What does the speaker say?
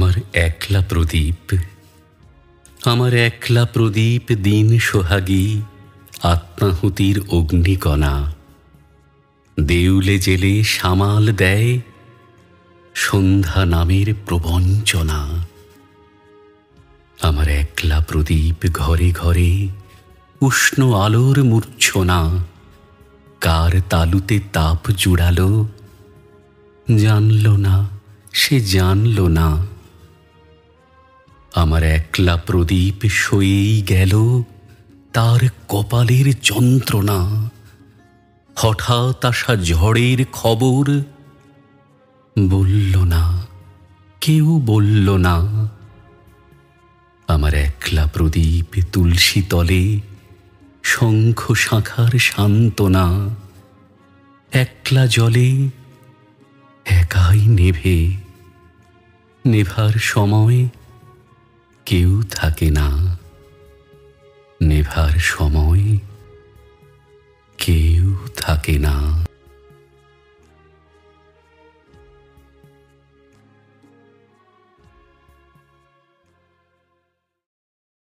আমার একলা প্রদীপ, আমার একলা প্রদীপ দিন সোহাগী আত্মাহুতির অগ্নিকণা, দেউলে জেলে সামাল দেয় সন্ধ্যা নামের প্রবঞ্চনা। আমার একলা প্রদীপ ঘরে ঘরে উষ্ণ আলোর মূর্ছনা, কার তালুতে তাপ জুড়ালো জানল না, সে জানল না। আমার একলা প্রদীপ সয়েই গেল তার কপালের যন্ত্রণা। হঠাৎ আসা ঝড়ের খবর বলল না, কেউ বলল না। আমার একলা প্রদীপ তুলসী তলে শঙ্খ শাখার সান্ত্বনা, একলা জলে একাই নেভে, নেভার সময় কেউ থাকে না, নেভার সময় কেউ থাকে না।